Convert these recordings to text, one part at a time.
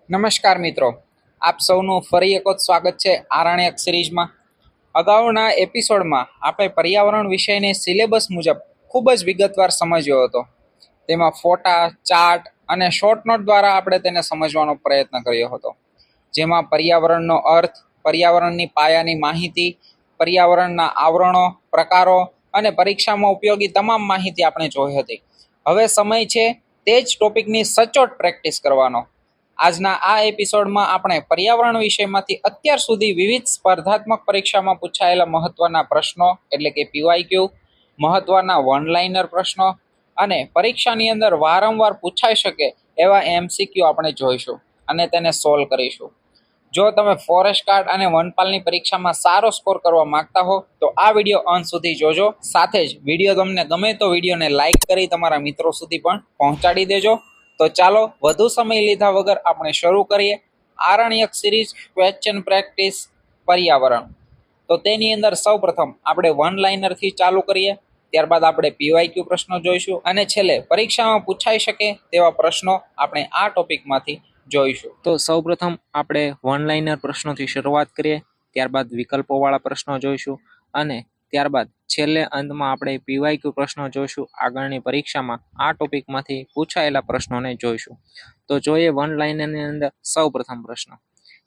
નમસ્કાર મિત્રો, આપ સૌનું ફરી એક વખત સ્વાગત છે આરણ્યક સિરીઝમાં. અગાઉના એપિસોડમાં આપણે પર્યાવરણ વિષયને સિલેબસ મુજબ ખૂબ જ વિગતવાર સમજ્યો હતો. તેમાં ફોટા, ચાર્ટ અને શોર્ટ નોટ દ્વારા આપણે તેને સમજવાનો પ્રયત્ન કર્યો હતો, જેમાં પર્યાવરણનો અર્થ, પર્યાવરણની પાયાની માહિતી, પર્યાવરણના આવરણો, પ્રકારો અને પરીક્ષામાં ઉપયોગી તમામ માહિતી આપણે જોઈ હતી. હવે સમય છે તે જ ટોપિકની સચોટ પ્રેક્ટિસ કરવાનો. આજના આ એપિસોડમાં આપણે પર્યાવરણ વિષયમાંથી અત્યાર સુધી વિવિધ સ્પર્ધાત્મક પરીક્ષામાં પૂછાયેલા મહત્વના પ્રશ્નો એટલે કે પીવાયક્યુ, મહત્વના વન લાઇનર પ્રશ્નો અને પરીક્ષાની અંદર વારંવાર પૂછાઈ શકે એવા એમસીક્યુ આપણે જોઈશું અને તેને સોલ્વ કરીશું. જો તમે ફોરેસ્ટ ગાર્ડ અને વનપાલની પરીક્ષામાં સારો સ્કોર કરવા માંગતા હો તો આ વિડીયો અંત સુધી જોજો. સાથે જ વિડીયો તમને ગમે તો વિડીયોને લાઇક કરી તમારા મિત્રો સુધી પણ પહોંચાડી દેજો. તો ચાલો વધુ સમય લીધા વગર આપણે શરૂ કરીએ આરણ્યક સિરીઝ ક્વેશ્ચન પ્રેક્ટિસ પર્યાવરણ. તો તેની અંદર સૌપ્રથમ આપણે વન લાઇનરથી ચાલુ કરીએ, ત્યારબાદ આપણે પીવાયક્યુ પ્રશ્નો જોઈશું અને છેલ્લે પરીક્ષામાં પૂછાઈ શકે તેવા પ્રશ્નો આપણે આ ટોપિકમાંથી જોઈશું. તો સૌપ્રથમ આપણે વન લાઇનર પ્રશ્નોથી શરૂઆત કરીએ, ત્યારબાદ વિકલ્પોવાળા પ્રશ્નો જોઈશું અને ત્યારબાદ છેલ્લે અંતમાં આપણે પીવાયક્યુ પ્રશ્નો જોઈશું. આગળની પરીક્ષામાં આ ટોપિકમાંથી પૂછાયેલા પ્રશ્નોને જોઈશું. તો જોઈએ વન લાઇનરની અંદર સૌપ્રથમ પ્રશ્ન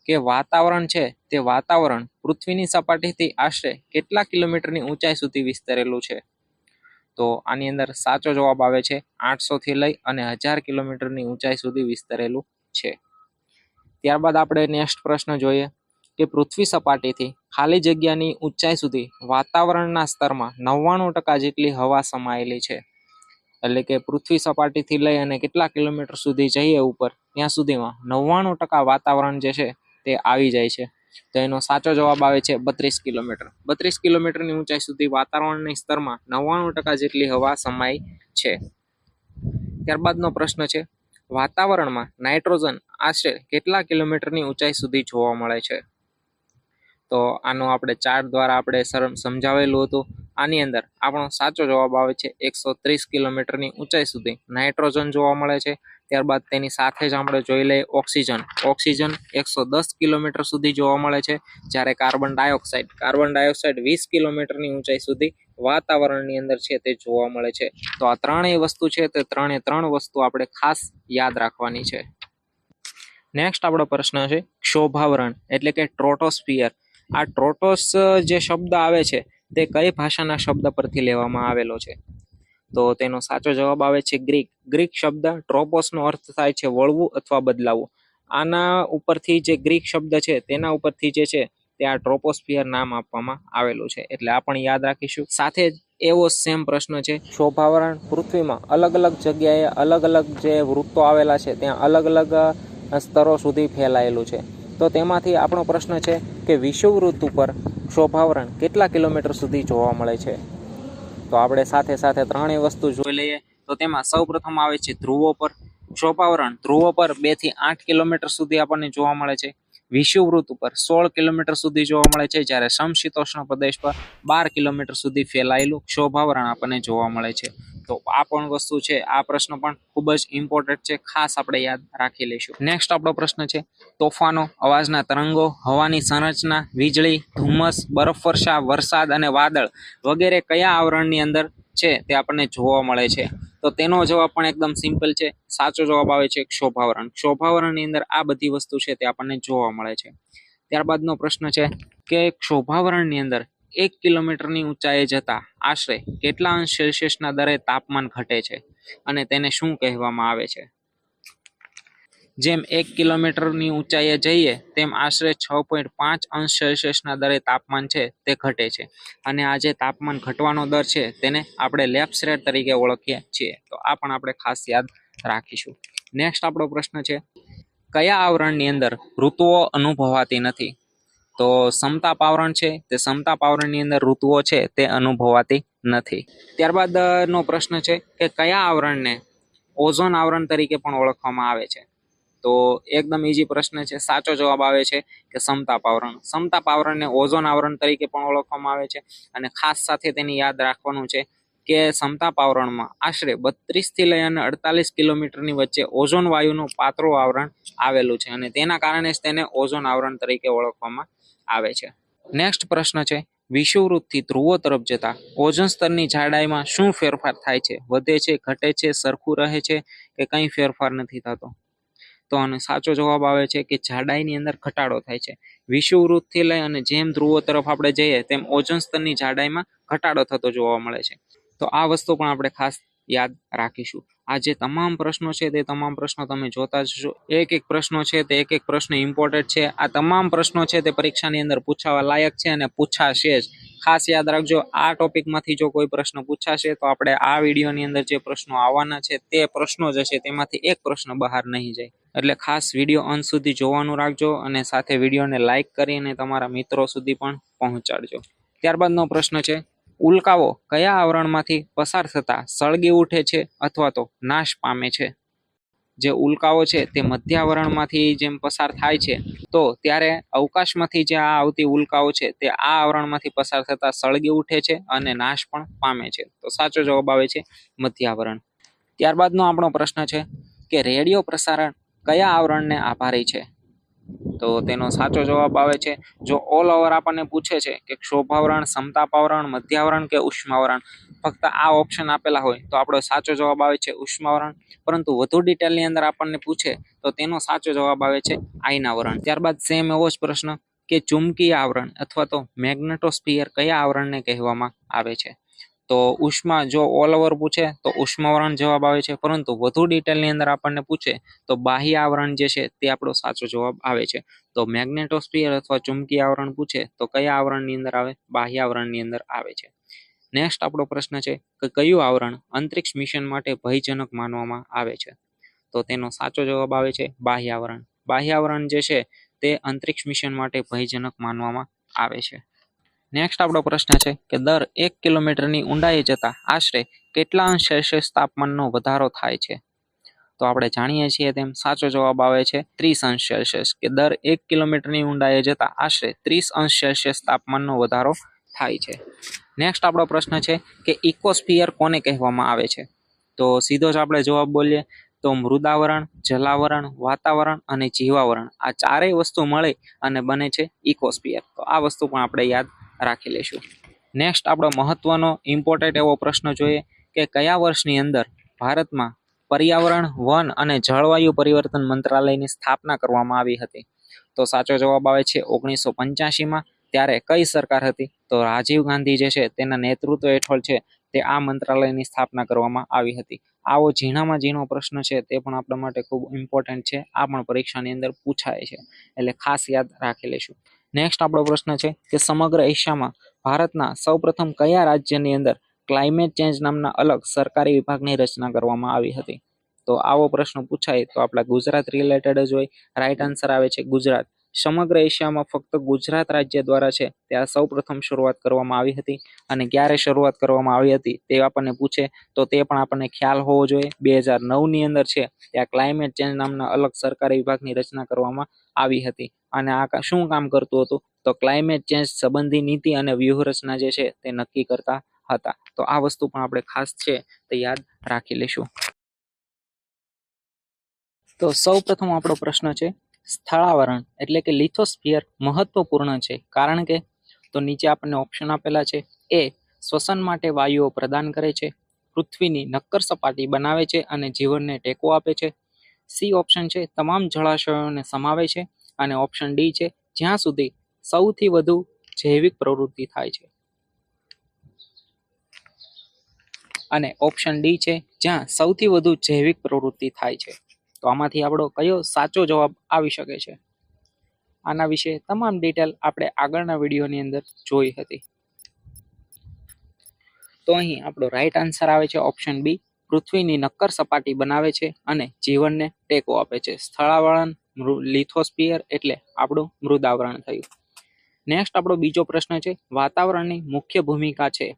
કે વાતાવરણ છે તે વાતાવરણ પૃથ્વીની સપાટીથી આશરે કેટલા કિલોમીટરની ઊંચાઈ સુધી વિસ્તરેલું છે? તો આની અંદર સાચો જવાબ આવે છે 800 થી લઈ અને 1000 કિલોમીટરની ઊંચાઈ સુધી વિસ્તરેલું છે. ત્યારબાદ આપણે નેક્સ્ટ પ્રશ્ન જોઈએ કે પૃથ્વી સપાટીથી ખાલી જગ્યાની ઊંચાઈ સુધી વાતાવરણના સ્તરમાં 99% જેટલી હવા સમાયેલી છે. એટલે કે પૃથ્વી સપાટીથી લઈ અને કેટલા કિલોમીટર સુધી જઈએ ઉપર, ત્યાં સુધીમાં 99% વાતાવરણ જે છે તે આવી જાય છે. તો એનો સાચો જવાબ આવે છે 32 કિલોમીટર. 32 કિલોમીટરની ઊંચાઈ સુધી વાતાવરણના સ્તરમાં 99% જેટલી હવા સમાઈ છે. ત્યારબાદનો પ્રશ્ન છે વાતાવરણમાં નાઇટ્રોજન આશરે કેટલા કિલોમીટરની ઊંચાઈ સુધી જોવા મળે છે? તો આનો આપણે ચાર્ટ દ્વારા આપણે સમજાવેલું હતું. આની અંદર આપણો સાચો જવાબ આવે છે 130 કિલોમીટરની ઊંચાઈ સુધી નાઇટ્રોજન જોવા મળે છે. ત્યારબાદ તેની સાથે જ આપણે જોઈ લઈએ ઓક્સિજન. ઓક્સિજન 110 કિલોમીટર સુધી જોવા મળે છે, જ્યારે કાર્બન ડાયોક્સાઇડ 20 કિલોમીટરની ઊંચાઈ સુધી વાતાવરણની અંદર છે તે જોવા મળે છે. તો આ ત્રણેય વસ્તુ છે તે ત્રણ વસ્તુ આપણે ખાસ યાદ રાખવાની છે. નેક્સ્ટ આપણો પ્રશ્ન છે ક્ષોભાવરણ એટલે કે ટ્રોટોસ્ફિયર. આ ટ્રોટોસ જે શબ્દ આવે છે તે કઈ ભાષાના શબ્દ પરથી લેવામાં આવેલો છે? તો તેનો સાચો જવાબ આવે છે ગ્રીક શબ્દ ટ્રોપોસનો અર્થ થાય છે વળવું અથવા બદલાવું. આના ઉપરથી જે ગ્રીક શબ્દ છે તેના ઉપરથી જે છે તે આ ટ્રોપોસ્ફિયર નામ આપવામાં આવેલું છે, એટલે આ પણ યાદ રાખીશું. સાથે જ એવો સેમ પ્રશ્ન છે ક્ષોભાવરણ પૃથ્વીમાં અલગ અલગ જગ્યાએ અલગ અલગ જે વૃત્તો આવેલા છે ત્યાં અલગ અલગ સ્તરો સુધી ફેલાયેલું છે. તો તેમાંથી આપણો પ્રશ્ન છે કે વિષુવવૃત્ત ઉપર ક્ષોભાવરણ કેટલા કિલોમીટર સુધી જોવા મળે છે? તો આપણે સાથે સાથે ત્રણેય વસ્તુ જોઈ લઈએ. તો તેમાં સૌ પ્રથમ આવે છે ધ્રુવો પર. ક્ષોભાવરણ ધ્રુવો પર 2 થી 8 કિલોમીટર સુધી આપણને જોવા મળે છે. વિષુવવૃત્ત ઉપર 16 કિલોમીટર સુધી જોવા મળે છે, જ્યારે સમશીતોષ્ણ પ્રદેશ પર 12 કિલોમીટર સુધી ફેલાયેલું ક્ષોભાવરણ આપણને જોવા મળે છે. તો આ પણ વસ્તુ છે, આ પ્રશ્ન પણ ખૂબ જ ઇમ્પોર્ટન્ટ છે, ખાસ આપણે યાદ રાખી લઈશું. નેક્સ્ટ આપણો પ્રશ્ન છે તોફાનો, અવાજના તરંગો, હવાની સંરચના, વીજળી, ધુમ્મસ, બરફવર્ષા, વરસાદ અને વાદળ વગેરે કયા આવરણની અંદર છે તે આપણને જોવા મળે છે? તો તેનો જવાબ પણ એકદમ સિમ્પલ છે. સાચો જવાબ આવે છે ક્ષોભાવરણ. ક્ષોભાવરણની અંદર આ બધી વસ્તુ છે તે આપણને જોવા મળે છે. ત્યારબાદનો પ્રશ્ન છે કે ક્ષોભાવરણની અંદર 1 કિલોમીટરની ઊંચાઈએ જતા આશરે કેટલા અંશ સેલ્સિયસના દરે તાપમાન ઘટે છે અને તેને શું કહેવામાં આવે છે? જેમ 1 કિલોમીટરની ઊંચાઈએ જઈએ તેમ આશરે 6.5 અંશ સેલ્સિયસના દરે તાપમાન છે તે ઘટે છે, અને આ જે તાપમાન ઘટવાનો દર છે તેને આપણે લેપ્સ રેટ તરીકે ઓળખીએ છીએ. તો આ પણ આપણે ખાસ યાદ રાખીશું. નેક્સ્ટ આપણો પ્રશ્ન છે કયા આવરણની અંદર ઋતુઓ અનુભવાતી નથી? તો સમતાપ આવરણ છે તે સમતાપ આવરણની અંદર ઋતુઓ છે તે અનુભવાતી નથી. ત્યારબાદ નો પ્રશ્ન છે કે કયા આવરણને ઓઝોન આવરણ તરીકે પણ ઓળખવામાં આવે છે? તો એકદમ ઈઝી પ્રશ્ન છે. સાચો જવાબ આવે છે કે સમતાપ આવરણ. સમતાપ આવરણને ઓઝોન આવરણ તરીકે પણ ઓળખવામાં આવે છે, અને ખાસ સાથે તેની યાદ રાખવાનું છે કે સમતાપ આવરણમાં આશરે 32 થી લઈ અને 48 કિલોમીટરની વચ્ચે ઓઝોન વાયુનું પાતળું આવરણ આવેલું છે અને તેના કારણે જ તેને ઓઝોન આવરણ તરીકે ઓળખવામાં આવે છે. નેક્સ્ટ પ્રશ્ન છે, વિષુવવૃત્તથી ધ્રુવો તરફ જતા ઓઝોન સ્તરની જાડાઈમાં શું ફેરફાર થાય છે? વધે છે, ઘટે છે, સરખું રહે છે કે કંઈ ફેરફાર નથી થતો? તો આનો સાચો જવાબ આવે છે કે જાડાઈની અંદર ઘટાડો થાય છે. વિષુવવૃત્તથી લઈ અને જેમ ધ્રુવો તરફ આપણે જઈએ તેમ ઓઝોન સ્તરની જાડાઈમાં ઘટાડો થતો જોવા મળે છે. તો આ વસ્તુ પણ આપણે ખાસ યાદ રાખીશું. આ જે તમામ પ્રશ્નો છે તે તમામ પ્રશ્નો તમે જોતા જશો. એક એક પ્રશ્નો છે તે એક એક પ્રશ્ન ઇમ્પોર્ટન્ટ છે. આ તમામ પ્રશ્નો છે તે પરીક્ષાની અંદર પૂછાવા લાયક છે અને પૂછાશે જ. ખાસ યાદ રાખજો, આ ટોપિકમાંથી જો કોઈ પ્રશ્ન પૂછાશે તો આપણે આ વિડીયોની અંદર જે પ્રશ્નો આવવાના છે તે પ્રશ્નો જ હશે, તેમાંથી એક પ્રશ્ન બહાર નહીં જાય. એટલે ખાસ વિડીયો અંત સુધી જોવાનું રાખજો અને સાથે વિડીયોને લાઇક કરીને તમારા મિત્રો સુધી પણ પહોંચાડજો. ત્યારબાદનો પ્રશ્ન છે, ઉલ્કાઓ કયા આવરણમાંથી પસાર થતા સળગી ઉઠે છે અથવા તો નાશ પામે છે? જે ઉલ્કાઓ છે તે મધ્ય આવરણમાંથી જેમ પસાર થાય છે તો ત્યારે અવકાશમાંથી જે આવતી ઉલ્કાઓ છે તે આ આવરણમાંથી પસાર થતા સળગી ઉઠે છે અને નાશ પણ પામે છે. તો સાચો જવાબ આવે છે મધ્ય આવરણ. ત્યારબાદનો આપણો પ્રશ્ન છે કે રેડિયો પ્રસારણ કયા આવરણને આભારી છે? તો તેનો સાચો જવાબ આવે છે, જો ઓલ ઓવર આપણને પૂછે છે કે ક્ષોભાવરણ, સમતાપાવરણ, મધ્યાવરણ કે ઉષ્માવરણ, ફક્ત આ ઓપ્શન આપેલા હોય તો આપણો સાચો જવાબ આવે છે ઉષ્માવરણ. પરંતુ વધુ ડિટેલની અંદર આપણને પૂછે તો તેનો સાચો જવાબ આવે છે આયનાવરણ. ત્યારબાદ સેમ એવો જ પ્રશ્ન કે ચુંબકીય આવરણ અથવા તો મેગ્નેટોસ્ફિયર કયા આવરણને કહેવામાં આવે છે? તો ઉષ્મા જો ઓલ ઓવર પૂછે તો ઉષ્માવરણ જવાબ આવે છે, પરંતુ વધુ ડિટેલની અંદર આપણને પૂછે તો બાહ્ય આવરણ જે છે તે આપણો સાચો જવાબ આવે છે. તો મેગ્નેટોસ્ફિયર અથવા ચુંબકીય આવરણ પૂછે તો કયા આવરણની અંદર આવે? બાહ્ય આવરણની અંદર આવે છે. નેક્સ્ટ આપણો પ્રશ્ન છે કે કયું આવરણ અંતરિક્ષ મિશન માટે ભયજનક માનવામાં આવે છે? તો તેનો સાચો જવાબ આવે છે બાહ્ય આવરણ. બાહ્ય આવરણ જે છે તે અંતરિક્ષ મિશન માટે ભયજનક માનવામાં આવે છે. નેક્સ્ટ આપણો પ્રશ્ન છે કે દર 1 કિલોમીટરની ઊંડાઈએ જતા આશરે કેટલા અંશ સેલ્સિયસ તાપમાનનો વધારો થાય છે? તો આપણે જાણીએ છીએ તેમ સાચો જવાબ આવે છે 30 અંશ સેલ્સિયસ, કે દર 1 કિલોમીટરની ઊંડાઈએ જતા આશરે 30 અંશ સેલ્સિયસ તાપમાનનો વધારો થાય છે. નેક્સ્ટ આપણો પ્રશ્ન છે કે ઇકોસ્ફિયર કોને કહેવામાં આવે છે? તો સીધો જ આપણે જવાબ બોલીએ તો મૃદાવરણ, જલાવરણ, વાતાવરણ અને જીવાવરણ, આ ચારેય વસ્તુ મળી અને બને છે ઇકોસ્ફિયર. તો આ વસ્તુ પણ આપણે યાદ રાખી લઈશું. નેક્સ્ટ આપણો મહત્વનો ઇમ્પોર્ટન્ટ એવો પ્રશ્ન જોઈએ કે કયા વર્ષની અંદર ભારતમાં પર્યાવરણ, વન અને જળવાયુ પરિવર્તન મંત્રાલયની સ્થાપના કરવામાં આવી હતી? તો સાચો જવાબ આવે છે 1985માં. ત્યારે કઈ સરકાર હતી? તો રાજીવ ગાંધી જે છે તેના નેતૃત્વ હેઠળ છે તે આ મંત્રાલયની સ્થાપના કરવામાં આવી હતી. આવો ઝીણામાં ઝીણો પ્રશ્ન છે તે પણ આપણા માટે ખૂબ ઇમ્પોર્ટન્ટ છે. આ પણ પરીક્ષાની અંદર પૂછાય છે, એટલે ખાસ યાદ રાખી લઈશું. નેક્સ્ટ આપણો પ્રશ્ન છે કે સમગ્ર એશિયામાં ભારતના સૌપ્રથમ કયા રાજ્યની અંદર ક્લાઇમેટ ચેન્જ નામના અલગ સરકારી વિભાગની રચના કરવામાં આવી હતી? તો આવો પ્રશ્ન પૂછાય તો આપણા ગુજરાત રિલેટેડ જ હોય. રાઈટ આન્સર આવે છે ગુજરાત. સમગ્ર એશિયામાં ફક્ત ગુજરાત રાજ્ય દ્વારા છે ત્યાં સૌપ્રથમ શરૂઆત કરવામાં આવી હતી. અને ક્યારે શરૂઆત કરવામાં આવી હતી તે આપણને પૂછે તો તે પણ આપણને ખ્યાલ હોવો જોઈએ. 2009ની અંદર છે ત્યાં ક્લાઇમેટ ચેન્જ નામના અલગ સરકારી વિભાગની રચના કરવામાં આવી હતી. અને આ શું કામ કરતું હતું? તો ક્લાઇમેટ ચેન્જ સંબંધી નીતિ અને વ્યૂહરચના જે છે તે નક્કી કરતા હતા. તો આ વસ્તુ પણ આપણે ખાસ છે તે યાદ રાખી લઈશું. તો સૌપ્રથમ આપણો પ્રશ્ન છે સ્થળાવરણ એટલે કે લિથોસ્ફિયર મહત્વપૂર્ણ છે, કારણ કે તો નીચે આપણને ઓપ્શન આપેલા છે. એ શ્વસન માટે વાયુઓ પ્રદાન કરે છે, પૃથ્વીની નક્કર સપાટી બનાવે છે અને જીવનને ટેકો આપે છે. સી ઓપ્શન છે તમામ જળાશયોને સમાવે છે. અને ઓપ્શન ડી છે જ્યાં સુધી સૌથી વધુ જૈવિક પ્રવૃત્તિ થાય છે. અને ઓપ્શન ડી છે જ્યાં સૌથી વધુ જૈવિક પ્રવૃત્તિ થાય છે. તો આમાંથી આપણો કયો સાચો જવાબ આવી શકે છે? આના વિશે તમામ ડિટેલ આપણે આગળના વિડીયોની અંદર જોઈ હતી. તો અહીં આપણો રાઈટ આન્સર આવે છે ઓપ્શન બી, પૃથ્વીની નક્કર સપાટી બનાવે છે અને જીવનને ટેકો આપે છે. સ્થળાવરણ લિથોસ્ફિયર એટલે આપણું મૃદાવરણ થયું. નેક્સ્ટ આપણો બીજો પ્રશ્ન છે વાતાવરણની મુખ્ય ભૂમિકા છે.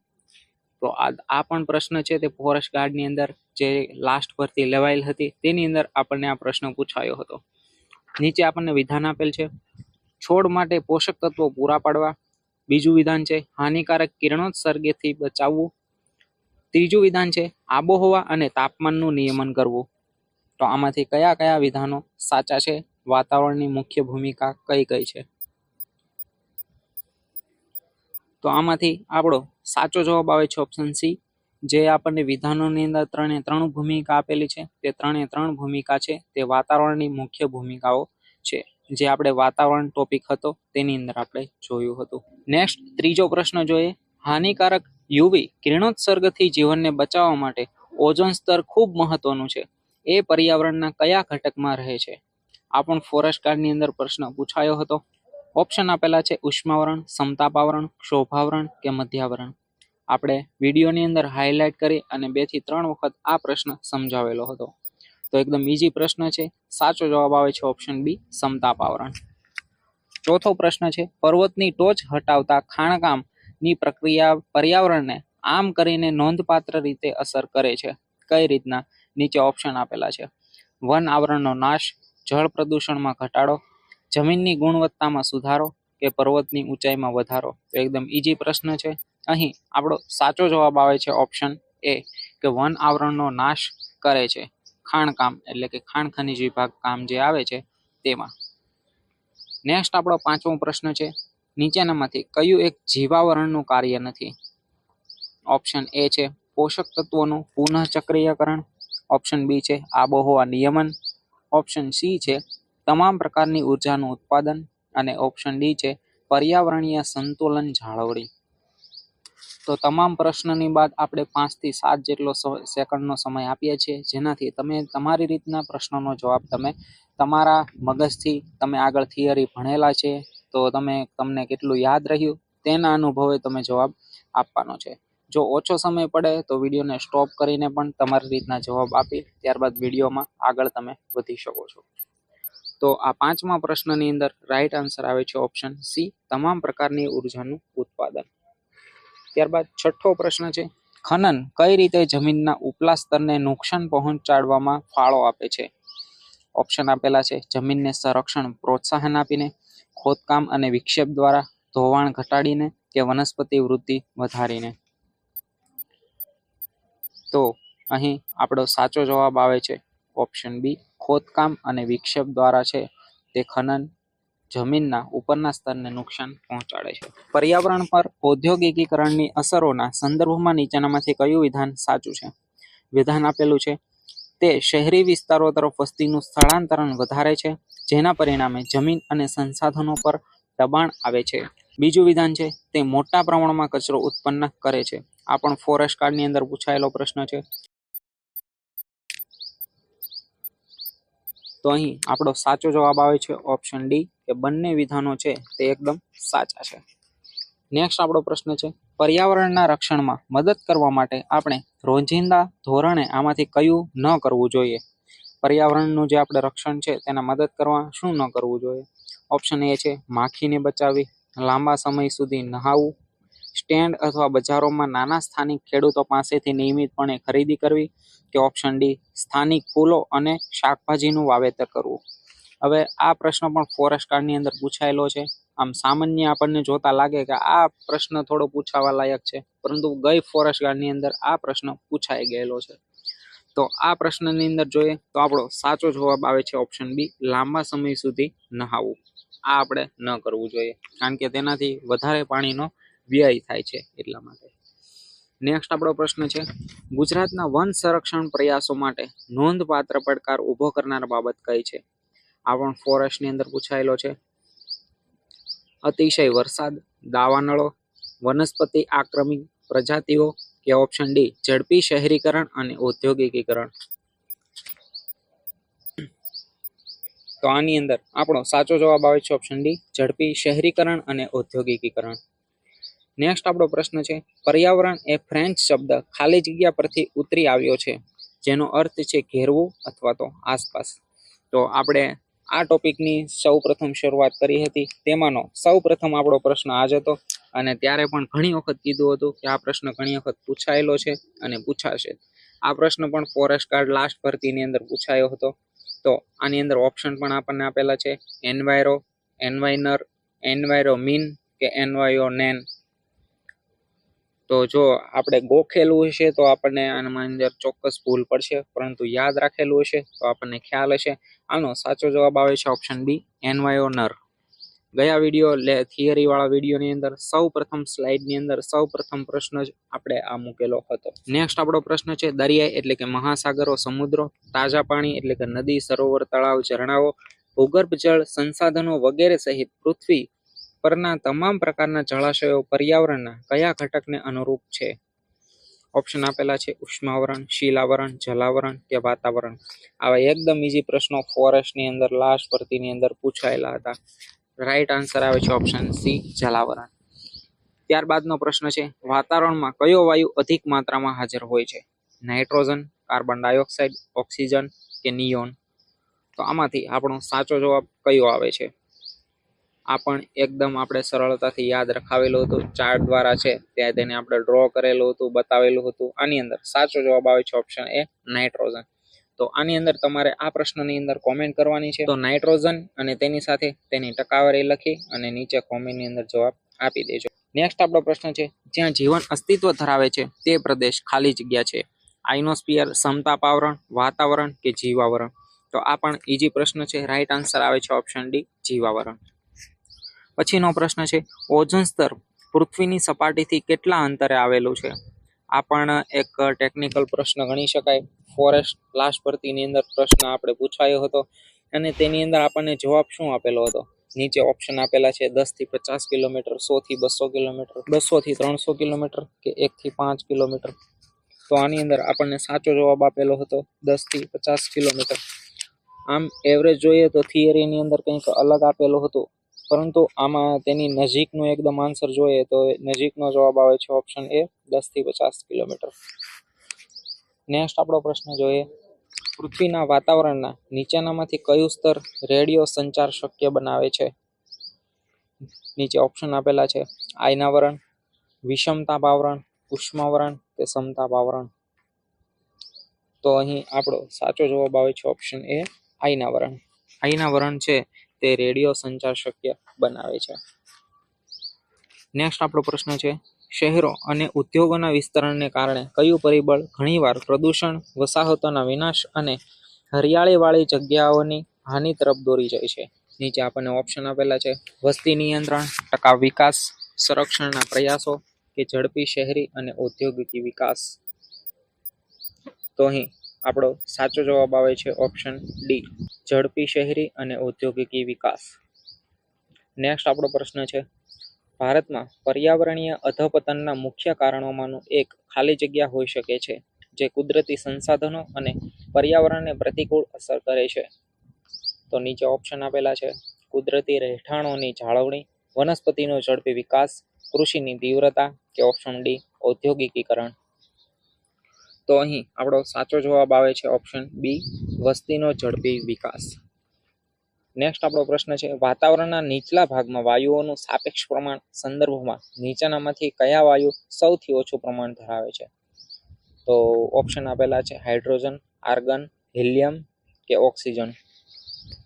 તો આ પણ પ્રશ્ન છે તે ફોરેસ્ટ ગાર્ડની અંદર જે લાસ્ટ ભરતી લેવાયેલ હતી તેની અંદર આપણને આ પ્રશ્ન પૂછાયો હતો. નીચે આપણને વિધાન આપેલ છે. છોડ માટે પોષક તત્વો પૂરા પાડવા. બીજું વિધાન છે હાનિકારક કિરણોત્સર્ગથી બચાવવું. ત્રીજું વિધાન છે આબોહવા અને તાપમાનનું નિયમન કરવું. તો આમાંથી કયા કયા વિધાનો સાચા છે? વાતાવરણની મુખ્ય ભૂમિકા કઈ કઈ છે? તો આમાંથી આપણો સાચો જવાબ આવે છે ઓપ્શન સી. જે આપણને વિધાનોની અંદર 3 ભૂમિકા આપેલી છે, તે 3 ભૂમિકા છે તે વાતાવરણની મુખ્ય ભૂમિકાઓ છે, જે આપણે વાતાવરણ ટોપિક હતો તેની અંદર આપણે જોયું હતું. નેક્સ્ટ ત્રીજો પ્રશ્ન જોઈએ. હાનિકારક યુવી કિરણોત્સર્ગથી જીવનને બચાવવા માટે ઓઝોન સ્તર ખૂબ મહત્વનું છે. એ પર્યાવરણના કયા ઘટકમાં રહે છે? આ પણ ફોરેસ્ટ ગાર્ડની અંદર પ્રશ્ન પૂછાયો હતો. ઓપ્શન આપેલા છે ઉષ્માવરણ, સમતાપાવરણ, ક્ષોભાવરણ કે મધ્યાવરણ. આપણે વિડીયોની અંદર હાઇલાઇટ કરી અને 2 થી 3 વખત આ પ્રશ્ન સમજાવેલો હતો. તો એકદમ ઈઝી પ્રશ્ન છે. સાચો જવાબ આવે છે ઓપ્શન બી, સમતાપાવરણ. ચોથો પ્રશ્ન છે પર્વતની ટોચ હટાવતા ખાણકામની પ્રક્રિયા પર્યાવરણને આમ કરીને નોંધપાત્ર રીતે અસર કરે છે. કઈ રીતના? નીચે ઓપ્શન આપેલા છે. વન આવરણનો નાશ, જળ પ્રદૂષણમાં ઘટાડો, જમીનની ગુણવત્તામાં સુધારો કે પર્વતની ઊંચાઈમાં વધારો. તો એકદમ ઈઝી પ્રશ્ન છે. અહીં આપણો સાચો જવાબ આવે છે ઓપ્શન એ, કે વન આવરણનો નાશ કરે છે ખાણકામ એટલે કે ખાણ ખનિજ વિભાગ કામ જે આવે છે તેમાં. નેક્સ્ટ આપણો 5મો પ્રશ્ન છે નીચેનામાંથી કયું એક જીવાવરણનું કાર્ય નથી? ઓપ્શન એ છે પોષક તત્વોનું પુનઃચક્રીયકરણ, ઓપ્શન બી છે આબોહવા નિયમન, ઓપ્શન સી છે તમામ પ્રકારની ઉર્જાનું ઉત્પાદન અને ઓપ્શન ડી છે પર્યાવરણીય સંતુલન જાળવણી. તો તમામ પ્રશ્નની બાદ આપણે 5 થી 7 જેટલો સેકન્ડનો સમય આપીએ છીએ, જેનાથી તમે તમારી રીતના પ્રશ્નોનો જવાબ તમે તમારા મગજથી તમે આગળ થિયરી ભણેલા છે તો તમને કેટલું યાદ રહ્યું તેના અનુભવે તમે જવાબ આપવાનો છે. જો ઓછો સમય પડે તો વિડીયોને સ્ટોપ કરીને પણ તમારી રીતના જવાબ આપી ત્યારબાદ વિડીયોમાં આગળ તમે વધી શકો છો. તો આ 5મા પ્રશ્નની અંદર રાઈટ આન્સર આવે છે ઓપ્શન સી, તમામ પ્રકારની ઉર્જાનું ઉત્પાદન. ત્યારબાદ 6થો પ્રશ્ન છે ખનન કઈ રીતે જમીનના ઉપલા સ્તરને નુકસાન પહોંચાડવામાં ફાળો આપે છે? ઓપ્શન આપેલા છે જમીનને સંરક્ષણ પ્રોત્સાહન આપીને, ખોદકામ અને વિક્ષેપ દ્વારા, ધોવાણ ઘટાડીને કે વનસ્પતિ વૃદ્ધિ વધારીને. તો અહીં આપણો સાચો જવાબ આવે છે ઓપ્શન બી, ખોદકામ અને વિક્ષેપ દ્વારા છે તે ખનન જમીનના ઉપરના સ્તરને નુકસાન પહોંચાડે છે. પર્યાવરણ પર ઔદ્યોગિકીકરણની અસરોના સંદર્ભમાં નીચેનામાંથી કયું વિધાન સાચું છે? વિધાન આપેલું છે તે શહેરી વિસ્તારો તરફ વસ્તીનું સ્થળાંતરણ વધારે છે, જેના પરિણામે જમીન અને સંસાધનો પર દબાણ આવે છે. બીજું વિધાન છે તે મોટા પ્રમાણમાં કચરો ઉત્પન્ન કરે છે. આ પણ ફોરેસ્ટ ગાર્ડની અંદર પૂછાયેલો પ્રશ્ન છે. તો અહીં આપણો સાચો જવાબ આવે છે ઓપ્શન ડી, કે બંને વિધાનો છે તે એકદમ સાચા છે. નેક્સ્ટ આપણો પ્રશ્ન છે પર્યાવરણના રક્ષણમાં મદદ કરવા માટે આપણે રોજિંદા ધોરણે આમાંથી કયું ન કરવું જોઈએ? પર્યાવરણનું જે આપણે રક્ષણ છે તેના મદદ કરવા શું ન કરવું જોઈએ? ઓપ્શન એ છે માખીને બચાવવી, લાંબા સમય સુધી નહાવું, સ્ટેન્ડ અથવા બજારોમાં નાના સ્થાનિક ખેડૂતો પાસેથી નિયમિતપણે ખરીદી કરવી કે ઓપ્શન ડી સ્થાનિક ફૂલો અને શાકભાજીનું વાવેતર કરવું. હવે આ પ્રશ્ન પણ ફોરેસ્ટ ગાર્ડની અંદર પૂછાયેલો છે. આમ સામાન્ય આપણને જોતા લાગે કે આ પ્રશ્ન થોડો પૂછાવા લાયક છે, પરંતુ ગઈ ફોરેસ્ટ ગાર્ડની અંદર આ પ્રશ્ન પૂછાઈ ગયેલો છે. તો આ પ્રશ્નની અંદર જોઈએ તો આપણો સાચો જવાબ આવે છે ઓપ્શન બી, લાંબા સમય સુધી નહાવું. આ આપણે ન કરવું જોઈએ, કારણ કે તેનાથી વધારે પાણીનો વ્યય થાય છે એટલા માટે. નેક્સ્ટ આપણો પ્રશ્ન છે ગુજરાતના વન સંરક્ષણ પ્રયાસો માટે નોંધપાત્ર પડકાર ઊભો કરનાર બાબત કઈ છે? આ પણ ફોરેસ્ટની અંદર પૂછાયેલો છે. અતિશય વરસાદ, દાવાનળો, વનસ્પતિ આક્રમિક પ્રજાતિઓ કે ઓપ્શન ડી ઝડપી શહેરીકરણ અને ઔદ્યોગિકીકરણ. તો આની અંદર આપણો સાચો જવાબ આવે છે ઓપ્શન ડી, ઝડપી શહેરીકરણ અને ઔદ્યોગિકીકરણ. નેક્સ્ટ આપણો પ્રશ્ન છે પર્યાવરણ એ ફ્રેન્ચ શબ્દ ખાલી જગ્યા પરથી ઉતરી આવ્યો છે, જેનો અર્થ છે ઘેરવું અથવા તો આસપાસ. તો આપણે આ ટોપિકની સૌ પ્રથમ શરૂઆત કરી હતી, તેમાંનો સૌ પ્રથમ આપણો પ્રશ્ન આજ હતો, અને ત્યારે પણ ઘણી વખત કીધું હતું કે આ પ્રશ્ન ઘણી વખત પૂછાયેલો છે અને પૂછાશે. આ પ્રશ્ન પણ ફોરેસ્ટ ગાર્ડ લાસ્ટ ભરતીની અંદર પૂછાયો હતો. તો આની અંદર ઓપ્શન પણ આપણને આપેલા છે એન્વાયરો, એન્વાયનર, એન્વાયરોમીન કે એન્વાયોનેન. તો જો આપણે ગોખેલું હશે તો આપણને આના અંદર ચોક્કસ ભૂલ પડશે, પરંતુ યાદ રાખેલું હશે તો આપણને ખ્યાલ હશે. આનો સાચો જવાબ આવે છે ઓપ્શન બી, એન્વાયોનર. ગયા વિડીયો થિયરી વાળા વિડીયોની અંદર સૌ પ્રથમ સ્લાઇડની અંદર સૌ પ્રથમ પ્રશ્ન જ આપણે આ મૂકેલો હતો. નેક્સ્ટ આપણો પ્રશ્ન છે, દરિયા એટલે કે મહાસાગરો, સમુદ્રો, તાજા પાણી એટલે કે નદી, સરોવર, તળાવ, ઝરણાઓ, ભૂગર્ભ જળ સંસાધનો વગેરે સહિત પૃથ્વી પરના તમામ પ્રકારના જળાશયો પર્યાવરણના કયા ઘટકને અનુરૂપ છે? ઓપ્શન આપેલા છે ઉષ્માવરણ, શિલાવરણ, જલાવરણ કે વાતાવરણ. આવા એકદમ ઈઝી પ્રશ્નો ફોરેસ્ટની અંદર લાસ્ટ ભરતીની અંદર પૂછાયેલા હતા. રાઈટ આન્સર આવે છે ઓપ્શન સી, જલાવરણ. ત્યારબાદનો પ્રશ્ન છે, વાતાવરણમાં કયો વાયુ અધિક માત્રામાં હાજર હોય છે? નાઇટ્રોજન, કાર્બન ડાયોક્સાઇડ, ઓક્સિજન કે નિયોન? તો આમાંથી આપણો સાચો જવાબ કયો આવે છે? આ પણ એકદમ આપણે સરળતાથી યાદ રખાવેલું હતું, ચાર્ટ દ્વારા છે ત્યાં તેને આપણે ડ્રો કરેલું હતું, બતાવેલું હતું. આની અંદર સાચો જવાબ આવે છે ઓપ્શન એ, નાઇટ્રોજન. તો આની અંદર તમારે આ પ્રશ્નની અંદર કોમેન્ટ કરવાની છે. તો નાઇટ્રોજન અને તેની સાથે તેની ટકાવારી લખી અને નીચે કોમેન્ટની અંદર જવાબ આપી દેજો. નેક્સ્ટ આપણો પ્રશ્ન છે, જ્યાં જીવન અસ્તિત્વ ધરાવે છે તે પ્રદેશ ખાલી જગ્યા છે. આઇનોસ્ફિયર, સમતાપ આવરણ, વાતાવરણ કે જીવાવરણ? તો આ પણ ઈઝી પ્રશ્ન છે. રાઈટ આન્સર આવે છે ઓપ્શન ડી, જીવાવરણ. પછીનો પ્રશ્ન છે, ઓઝોન સ્તર પૃથ્વીની સપાટીથી કેટલા અંતરે આવેલું છે? આ પણ એક ટેકનિકલ પ્રશ્ન ગણી શકાય. ફોરેસ્ટ લાસ્ટ ભરતીની અંદર પ્રશ્ન આપણે પૂછાયો હતો અને તેની અંદર આપણને જવાબ શું આપેલો હતો? નીચે ઓપ્શન આપેલા છે, 10 થી 50 કિલોમીટર, 100 થી 200 કિલોમીટર, 200 થી 300 કિલોમીટર કે 1 થી 5 કિલોમીટર. તો આની અંદર આપણને સાચો જવાબ આપેલો હતો 10 થી 50 કિલોમીટર. આમ એવરેજ જોઈએ તો થિયરીની અંદર કંઈક અલગ આપેલું હતું, પરંતુ આમાં તેની નજીકનો એકદમ આન્સર જોઈએ તો નજીકનો જવાબ આવે છે ઓપ્શન એ, 10 થી 50 કિલોમીટર. નેક્સ્ટ આપણો પ્રશ્ન જોઈએ, પૃથ્વીના વાતાવરણના નીચેનામાંથી કયું સ્તર રેડિયો સંચાર શક્ય બનાવે છે? નીચે ઓપ્શન આપેલા છે, આયનાવરણ, વિષમતાપ આવરણ, ઉષ્માવરણ કે સમતાપ આવરણ? તો અહીં આપણો સાચો જવાબ આવે છે ઓપ્શન એ, આયનાવરણ. આયનાવરણ છે તે રેડિયો સંચાર શક્ય બનાવે છે. નેક્સ્ટ આપણો પ્રશ્ન છે, શહેરો અને ઉદ્યોગોના વિસ્તરણને કારણે કયું પરિબળ ઘણીવાર પ્રદૂષણ, વસાહતોના વિનાશ અને હરિયાળીવાળી જગ્યાઓની હાનિ તરફ દોરી જાય છે? નીચે આપણને ઓપ્શન આપેલા છે, વસ્તી નિયંત્રણ, ટકાઉ વિકાસ, સંરક્ષણના પ્રયાસો કે ઝડપી શહેરી અને ઔદ્યોગિક વિકાસ? તો અહીં આપણો સાચો જવાબ આવે છે ઓપ્શન ડી, ઝડપી શહેરી અને ઔદ્યોગિક વિકાસ. નેક્સ્ટ આપણો પ્રશ્ન છે, ભારતમાં પર્યાવરણીય અધપતનના મુખ્ય કારણોમાંનું એક ખાલી જગ્યા હોઈ શકે છે જે કુદરતી સંસાધનો અને પર્યાવરણને પ્રતિકૂળ અસર કરે છે? તો નીચે ઓપ્શન આપેલા છે, કુદરતી રહેઠાણોની જાળવણી, વનસ્પતિનો ઝડપી વિકાસ, કૃષિની તીવ્રતા કે ઓપ્શન ડી, ઔદ્યોગિકીકરણ? તો અહીં આપણો સાચો જવાબ આવે છે ઓપ્શન બી, વસ્તીનો ઝડપી વિકાસ. નેક્સ્ટ આપણો પ્રશ્ન છે, વાતાવરણના નીચલા ભાગમાં વાયુઓનું સાપેક્ષ પ્રમાણ સંદર્ભમાં નીચેનામાંથી કયા વાયુ સૌથી ઓછું પ્રમાણ ધરાવે છે? તો ઓપ્શન આપેલા છે, હાઇડ્રોજન, આર્ગન, હિલિયમ કે ઓક્સિજન?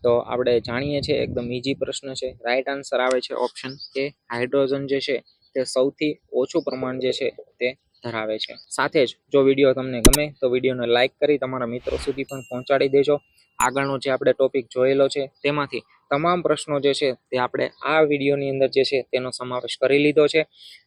તો આપણે જાણીએ છીએ એકદમ ઈઝી પ્રશ્ન છે. રાઈટ આન્સર આવે છે ઓપ્શન એ, હાઇડ્રોજન જે છે તે સૌથી ઓછું પ્રમાણ જે છે તે ધરાવે છે. સાથે જ જો વિડીયો તમને ગમે તો વિડીયોને લાઇક કરી તમારા મિત્રો સુધી પણ પહોંચાડી દેજો. આગળનો જે આપણે ટોપિક જોયેલો છે તેમાંથી તમામ પ્રશ્નો જે છે તે આપણે આ વિડીયોની અંદર જે છે તેનો સમાવેશ કરી લીધો છે.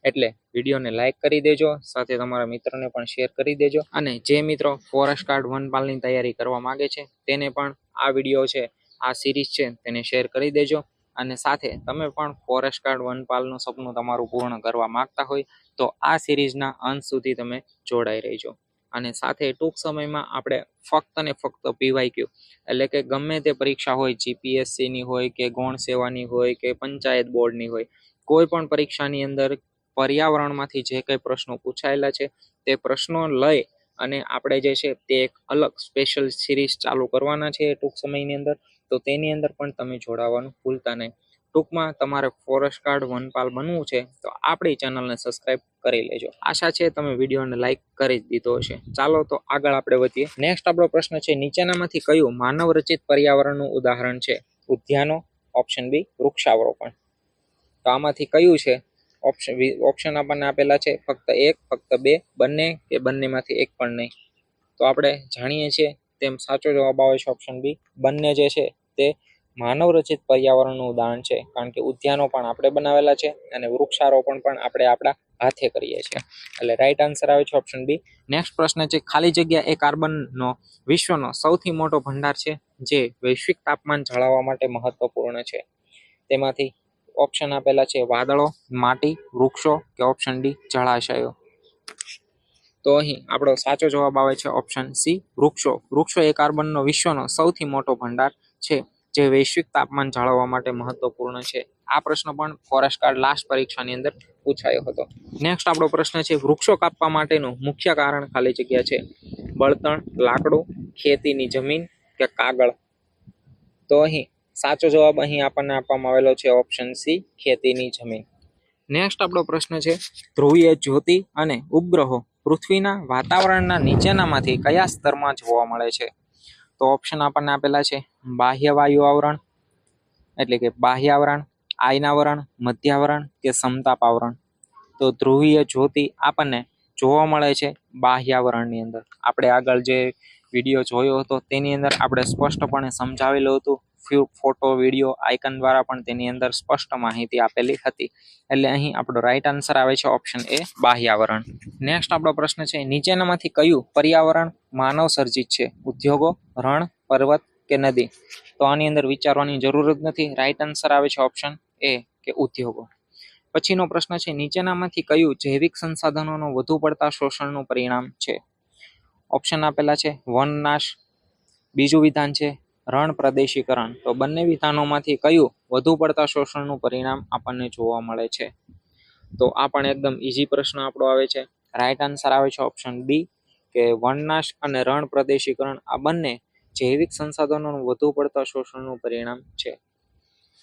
એટલે વિડીયોને લાઇક કરી દેજો, સાથે તમારા મિત્રોને પણ શેર કરી દેજો. અને જે મિત્રો ફોરેસ્ટ ગાર્ડ વનપાલની તૈયારી કરવા માંગે છે તેને પણ આ વિડીયો છે, આ સિરીઝ છે તેને શેર કરી દેજો. અને સાથે તમે પણ ફોરેસ્ટ ગાર્ડ વનપાલનું સપનું તમારું પૂર્ણ કરવા માંગતા હોય તો આ સિરીઝના અંત સુધી તમે જોડાઈ રહેજો. અને સાથે ટૂંક સમયમાં આપણે ફક્ત ને ફક્ત પીવાયક્યુ એટલે કે ગમે તે પરીક્ષા હોય, જીપીએસસીની હોય કે ગૌણ સેવાની હોય કે પંચાયત બોર્ડની હોય, કોઈ પણ પરીક્ષાની અંદર પર્યાવરણમાંથી જે કંઈ પ્રશ્નો પૂછાયેલા છે તે પ્રશ્નો લઈ અને આપણે જે છે તે એક અલગ સ્પેશિયલ સિરીઝ ચાલુ કરવાના છે ટૂંક સમયની અંદર. તો તેની અંદર પણ તમે જોડાવાનું ભૂલતા નહીં. ટૂંકમાં તમારે ફોરેસ્ટ ગાર્ડ વનપાલ બનવું છે તો આપણી ચેનલને સબસ્ક્રાઇબ કરી લેજો. આશા છે તમે વિડીયોને લાઇક કરી જ દીધો હશે. ચાલો તો આગળ આપણે વધીએ. નેક્સ્ટ આપણો પ્રશ્ન છે, નીચેનામાંથી કયું માનવ રચિત પર્યાવરણનું ઉદાહરણ છે? ઉદ્યાનો, ઓપ્શન બી વૃક્ષારોપણ? તો આમાંથી કયું છે ઓપ્શન આપણને આપેલા છે ફક્ત એક, ફક્ત બે, બંને કે બંનેમાંથી એક પણ નહીં. તો આપણે જાણીએ છીએ તેમ સાચો જવાબ આવે છે ઓપ્શન બી. બંને જે છે તે માનવ રચિત પર્યાવરણનું ઉદાહરણ છે, કારણ કે ઉદ્યાનો પણ આપણે બનાવેલા છે અને વૃક્ષારોપણ પણ આપણે આપણા હાથે કરીએ છીએ. એટલે રાઈટ આન્સર આવે છે ઓપ્શન બી. નેક્સ્ટ પ્રશ્ન છે, ખાલી જગ્યા એ કાર્બનનો વિશ્વનો સૌથી મોટો ભંડાર છે જે વૈશ્વિક તાપમાન જાળવવા માટે મહત્વપૂર્ણ છે. તેમાંથી ઓપ્શન આપેલા છે વાદળો, માટી, વૃક્ષો કે ઓપ્શન ડી જળાશયો. તો અહીં આપણો સાચો જવાબ આવે છે ઓપ્શન સી વૃક્ષો. વૃક્ષો એ કાર્બનનો વિશ્વનો સૌથી મોટો ભંડાર છે જે વૈશ્વિક તાપમાન જાળવવા માટે મહત્વપૂર્ણ છે. આ પ્રશ્ન પણ ફોરેસ્ટ ગાર્ડ લાસ્ટ પરીક્ષાની અંદર પૂછાયો હતો. નેક્સ્ટ આપણો પ્રશ્ન છે, વૃક્ષો કાપવા માટેનું મુખ્ય કારણ ખાલી જગ્યા છે બળતણ, લાકડું, ખેતીની જમીન કે કાગળ. તો અહીં સાચો જવાબ અહીં આપણને આપવામાં આવેલો છે ઓપ્શન સી ખેતીની જમીન. નેક્સ્ટ આપણો પ્રશ્ન છે, ધ્રુવીય જ્યોતિ અને ઉપગ્રહો પૃથ્વીના વાતાવરણના નીચેનામાંથી કયા સ્તરમાં જોવા મળે છે? તો ઓપ્શન આપણને આપેલા છે બાહ્ય વાયુ આવરણ એટલે કે બાહ્ય આવરણ, આયનાવરણ, મધ્યાવરણ કે સમતાપ આવરણ. તો ધ્રુવીય જ્યોતિ આપણને જોવા મળે છે બાહ્યાવરણની અંદર. આપણે આગળ જે વિડીયો જોયો હતો તેની અંદર આપણે સ્પષ્ટપણે સમજાવેલું હતું. ફોટો, વિડીયો, આઇકન દ્વારા પણ તેની અંદર સ્પષ્ટ માહિતી આપેલી હતી. એટલે અહીં આપણો રાઈટ આન્સર આવે છે ઓપ્શન એ બાહ્યાવરણ. નેક્સ્ટ આપણો પ્રશ્ન છે, નીચેનામાંથી કયું પર્યાવરણ માનવ સર્જિત છે? ઉદ્યોગો, રણ, પર્વત કે નદી? તો આની અંદર વિચારવાની જરૂર જ નથી. રાઈટ આન્સર આવે છે ઓપ્શન એ કે ઉદ્યોગો. પછીનો પ્રશ્ન છે, નીચેનામાંથી કયું જૈવિક સંસાધનોનો વધુ પડતા શોષણનું પરિણામ છે? ઓપ્શન આપેલા છે વનનાશ, બીજું વિધાન છે રણ પ્રદેશીકરણ. તો બંને વિધાનોમાંથી કયું વધુ પડતા શોષણનું પરિણામ આપણને જોવા મળે છે? તો આ પણ એકદમ ઈઝી પ્રશ્ન આપણો આવે છે. રાઈટ આન્સર આવે છે ઓપ્શન બી કે વનનાશ અને રણ પ્રદેશીકરણ આ બંને જૈવિક સંસાધનોનું વધુ પડતા શોષણનું પરિણામ છે.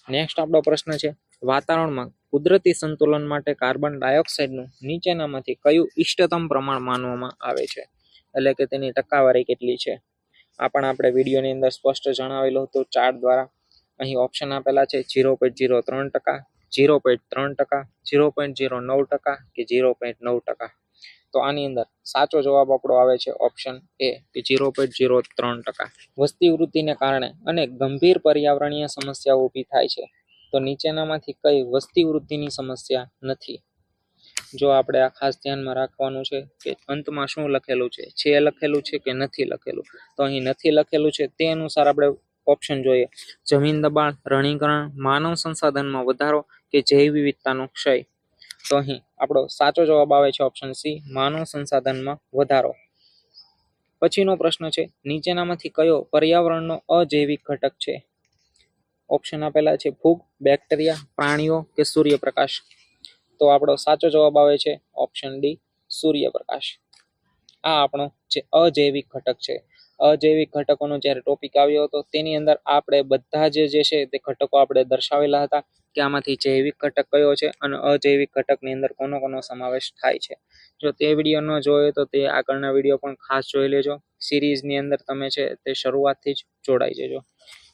નેક્સ્ટ આપણો પ્રશ્ન છે, વાતાવરણમાં કુદરતી સંતુલન માટે કાર્બન ડાયોક્સાઇડનું નીચેનામાંથી કયું ઇષ્ટતમ પ્રમાણ માનવામાં આવે છે? એટલે કે તેની ટકાવારી કેટલી છે? આ પણ આપણે વિડીયોની અંદર સ્પષ્ટ જણાવેલું હતું ચાર્ટ દ્વારા. અહીં ઓપ્શન આપેલા છે 0.03%, 0.3%, 0.09% કે 0.9%. તો આની અંદર સાચો જવાબ આપણો આવે છે ઓપ્શન એ કે 0.03%. વસ્તી વૃદ્ધિને કારણે અનેક ગંભીર પર્યાવરણીય સમસ્યાઓ ઊભી થાય છે. તો નીચેનામાંથી કઈ વસ્તી વૃદ્ધિની સમસ્યા નથી? જો આપણે આ ખાસ ધ્યાનમાં રાખવાનું છે કે અંતમાં શું લખેલું છે લખેલું છે કે નથી લખેલું. તો અહીં નથી લખેલું છે તે અનુસાર આપણે ઓપ્શન જોઈએ. જમીન દબાણ, રણીકરણ, માનવ સંસાધનમાં વધારો કે જૈવ વિવિધતાનો ક્ષય. તો અહીં આપણો સાચો જવાબ આવે છે ઓપ્શન સી માનવ સંસાધનમાં વધારો. પછીનો પ્રશ્ન છે, નીચેનામાંથી કયો પર્યાવરણનો અજૈવિક ઘટક છે? ઓપ્શન આપેલા છે ફૂગ, બેક્ટેરિયા, પ્રાણીઓ કે સૂર્યપ્રકાશ. તો આપણો સાચો જવાબ આવે છે ઓપ્શન ડી સૂર્યપ્રકાશ. આ આપણો જે અજૈવિક ઘટક છે. અજૈવિક ઘટકોનો જ્યારે ટોપિક આવ્યો હતો તેની અંદર આપણે બધા જે છે તે ઘટકો આપણે દર્શાવેલા હતા કે આમાંથી જૈવિક ઘટક કયો છે અને અજૈવિક ઘટકની અંદર કોનો કોનો સમાવેશ થાય છે. જો તે વિડીયો ન જોયો તો તે આગળના વિડીયો પણ ખાસ જોઈ લેજો. સિરીઝની અંદર તમે છે તે શરૂઆતથી જ જોડાઈ જજો.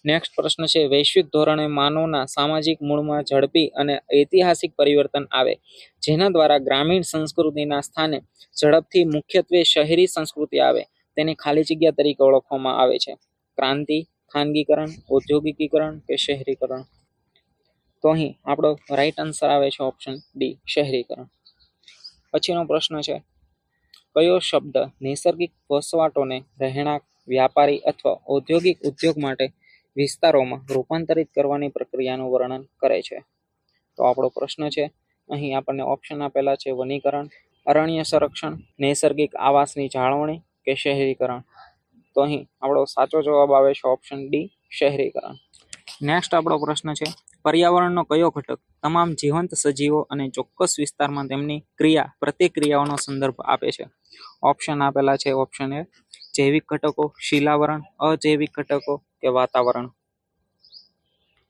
નેક્સ્ટ પ્રશ્ન છે, વૈશ્વિક ધોરણે માનવના સામાજિક મૂળમાં ઝડપી અને ઐતિહાસિક પરિવર્તન આવે જેના દ્વારા ગ્રામીણ સંસ્કૃતિના સ્થાને ઝડપથી મુખ્યત્વે શહેરી સંસ્કૃતિ આવે તેને ખાલી જગ્યા તરીકે ઓળખવામાં આવે છે. ક્રાંતિ, ખાનગીકરણ, ઔદ્યોગિકીકરણ કે શહેરીકરણ. તો અહીં આપણો રાઈટ આન્સર આવે છે ઓપ્શન ડી શહેરીકરણ. પછીનો પ્રશ્ન છે, કયો શબ્દ નૈસર્ગિક વસવાટોને રહેણાંક, વ્યાપારી અથવા ઔદ્યોગિક ઉદ્યોગ માટે વિસ્તારોમાં રૂપાંતરિત કરવાની પ્રક્રિયાનું વર્ણન કરે છે? તો આપણો પ્રશ્ન છે, અહીં આપણને ઓપ્શન આપેલા છે વનીકરણ, અરણ્ય સંરક્ષણ, નૈસર્ગિક આવાસની જાળવણી કે શહેરીકરણ. તો અહીં આપણો સાચો જવાબ આવે છે ઓપ્શન ડી શહેરીકરણ. નેક્સ્ટ આપણો પ્રશ્ન છે, પર્યાવરણનો કયો ઘટક તમામ જીવંત સજીવો અને ચોક્કસ વિસ્તારમાં તેમની ક્રિયા પ્રતિક્રિયાઓનો સંદર્ભ આપે છે? ઓપ્શન આપેલા છે ઓપ્શન એ જૈવિક ઘટકો, શિલાવરણ, અજૈવિક ઘટકો કે વાતાવરણ.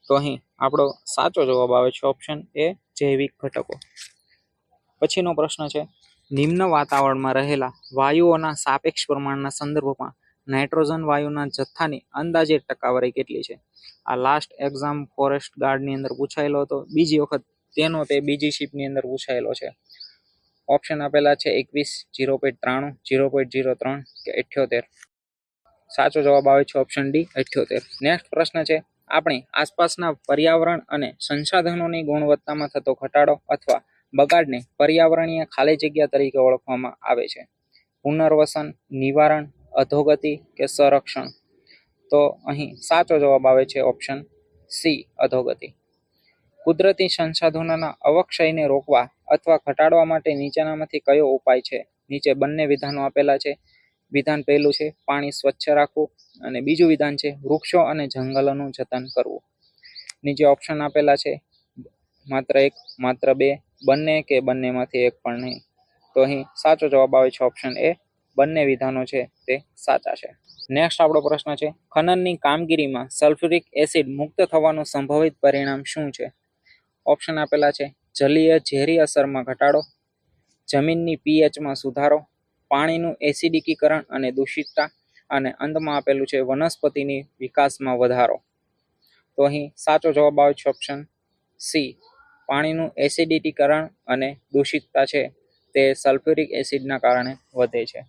તો અહીં આપણો સાચો જવાબ આવે છે ઓપ્શન એ જૈવિક ઘટકો. પછીનો પ્રશ્ન છે, નિમ્ન વાતાવરણમાં રહેલા વાયુઓના સાપેક્ષ પ્રમાણના સંદર્ભમાં નાઇટ્રોજન વાયુના જથ્થાની અંદાજિત ટકાવારી કેટલી છે? આ લાસ્ટ એક્ઝામ ફોરેસ્ટ ગાર્ડની અંદર પૂછાયેલો હતો. બીજી વખત તેનો તે બીજી શિપની અંદર પૂછાયેલો છે. ઓપ્શન આપેલા છે 21, 0.93, 0.03 કે 78. સાચો જવાબ આવે છે ઓપ્શન ડી 78. નેક્સ્ટ પ્રશ્ન છે, આપણી આસપાસના પર્યાવરણ અને સંસાધનોની ગુણવત્તામાં થતો ઘટાડો અથવા બગાડને પર્યાવરણીય ખાલી જગ્યા તરીકે ઓળખવામાં આવે છે. પુનર્વસન, નિવારણ, અધોગતિ કે સંરક્ષણ? તો અહીં સાચો જવાબ આવે છે ઓપ્શન સી અધોગતિ. કુદરતી સંસાધનોના અવક્ષયને રોકવા અથવા ઘટાડવા માટે નીચેનામાંથી કયો ઉપાય છે? નીચે બંને વિધાનો આપેલા છે. વિધાન પહેલું છે પાણી સ્વચ્છ રાખવું અને બીજું વિધાન છે વૃક્ષો અને જંગલોનું જતન કરવું. નીચે ઓપ્શન આપેલા છે માત્ર એક, માત્ર બે, બંને કે બંનેમાંથી એક પણ નહીં. તો અહીં સાચો જવાબ આવે છે ઓપ્શન એ, બંને વિધાનો છે તે સાચા છે. નેક્સ્ટ આપણો પ્રશ્ન છે, ખનનની કામગીરીમાં સલ્ફ્યુરિક એસિડ મુક્ત થવાનું સંભવિત પરિણામ શું છે? ઓપ્શન આપેલા છે જલીય ઝેરી અસરમાં ઘટાડો, જમીનની પીએચમાં સુધારો, પાણીનું એસિડિકીકરણ અને દૂષિતતા, અને અંતમાં આપેલું છે વનસ્પતિની વિકાસમાં વધારો. તો અહીં સાચો જવાબ આવે છે ઓપ્શન સી, પાણીનું એસિડિટીકરણ અને દૂષિતતા છે તે સલ્ફ્યુરિક એસિડના કારણે વધે છે.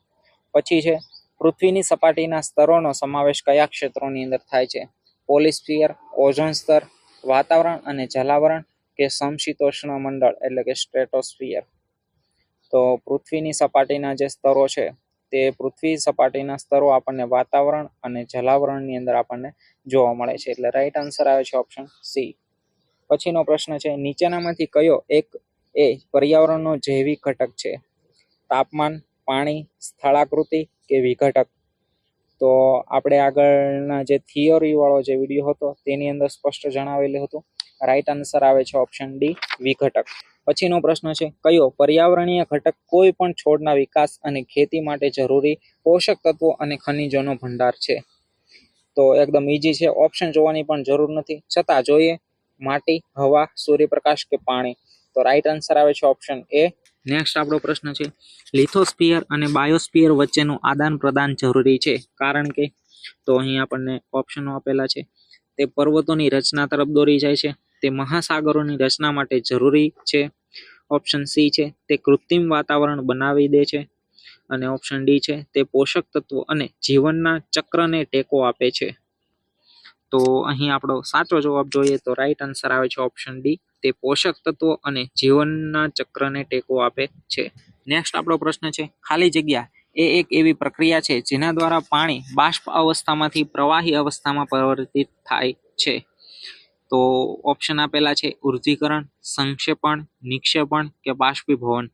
પછી છે પૃથ્વીની સપાટીના સ્તરોનો સમાવેશ કયા ક્ષેત્રોની અંદર થાય છે? પોલિસ્ફિયર, ઓઝોન સ્તર, વાતાવરણ અને જલાવરણ કે સમશીતોષ્ણ મંડળ એટલે કે સ્ટ્રેટોસ્ફિયર? તો પૃથ્વીની સપાટીના જે સ્તરો છે તે પૃથ્વી સપાટીના સ્તરો આપણને વાતાવરણ અને જલાવરણની અંદર આપણને જોવા મળે છે, એટલે રાઈટ આન્સર આવે છે ઓપ્શન સી. પછીનો પ્રશ્ન છે, નીચેનામાંથી કયો એક એ પર્યાવરણનો જૈવિક ઘટક છે? તાપમાન, પાણી, સ્થળાકૃતિ કે વિઘટક? તો આપણે આગળના જે થિયરી વાળો જે વિડીયો હતો તેની અંદર સ્પષ્ટ જણાવેલું હતું. રાઈટ આન્સર આવે છે ઓપ્શન ડી વિઘટક. પછીનો પ્રશ્ન છે, કયો પર્યાવરણીય ઘટક કોઈ પણ છોડના વિકાસ અને ખેતી માટે જરૂરી પોષક તત્વો અને ખનિજોનો ભંડાર છે? તો એકદમ ઈઝી છે, ઓપ્શન જોવાની પણ જરૂર નથી, છતાં જોઈએ. માટી, હવા, સૂર્યપ્રકાશ કે પાણી? તો રાઈટ આન્સર આવે છે ઓપ્શન એ. નેક્સ્ટ આપણો પ્રશ્ન છે, લિથોસ્ફિયર અને બાયોસ્ફિયર વચ્ચેનું આદાન પ્રદાન જરૂરી છે, કારણ કે? તો અહીં આપણને ઓપ્શનો આપેલા છે. તે પર્વતોની રચના તરફ દોરી જાય છે, તે મહાસાગરોની રચના માટે જરૂરી છે, ઓપ્શન સી છે તે કૃત્રિમ વાતાવરણ બનાવી દે છે, અને ઓપ્શન ડી છે તે પોષક તત્વો અને જીવનના ચક્રને ટેકો આપે છે. તો અહીં આપણો સાચો જવાબ જોઈએ તો રાઈટ આન્સર આવે છે ઓપ્શન ડી, તે પોષક તત્વો અને જીવનના ચક્રને ટેકો આપે છે. નેક્સ્ટ આપણો પ્રશ્ન છે, ખાલી જગ્યા એ એક એવી પ્રક્રિયા છે જેના દ્વારા પાણી બાષ્પ અવસ્થામાંથી પ્રવાહી અવસ્થામાં પરિવર્તિત થાય છે? તો ઓપ્શન આપેલા છે ઉર્ધ્વીકરણ, સંક્ષેપણ, નિક્ષેપણ કે બાષ્પીભવન?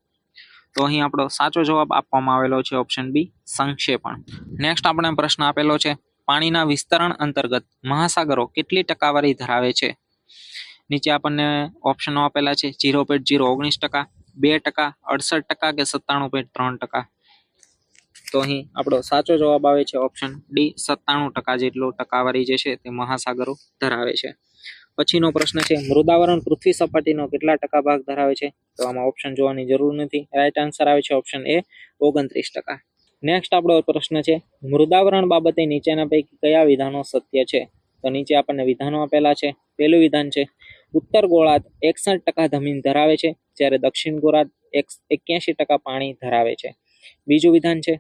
તો અહીં આપણો સાચો જવાબ આપવામાં આવેલો છે ઓપ્શન બી સંક્ષેપણ. નેક્સ્ટ આપણે પ્રશ્ન આપેલો છે, પાણીના વિસ્તરણ અંતર્ગત મહાસાગરો કેટલી ટકાવારી ધરાવે છે? નીચે આપણને ઓપ્શનો આપેલા છે 0.019%, 2%, 68% કે 97.3%? તો અહીં આપણો સાચો જવાબ આવે છે ઓપ્શન ડી 97% જેટલો ટકાવારી જે છે તે મહાસાગરો ધરાવે છે. પછીનો પ્રશ્ન છે, મૃદાવરણ પૃથ્વી સપાટીનો કેટલા ટકા ભાગ ધરાવે છે? તો આમાં ઓપ્શન જોવાની જરૂર નથી, રાઈટ આન્સર આવે છે ઓપ્શન એ 29%. નેક્સ્ટ આપણો પ્રશ્ન છે, મૃદાવરણ બાબતે નીચેના પૈકી કયા વિધાનો સત્ય છે? તો નીચે આપણને વિધાનો આપેલા છે. પહેલું વિધાન છે, ઉત્તર ગોળાર્ધ 61% જમીન ધરાવે છે, જ્યારે દક્ષિણ ગોળાર્ધ 81% પાણી ધરાવે છે. બીજું વિધાન છે,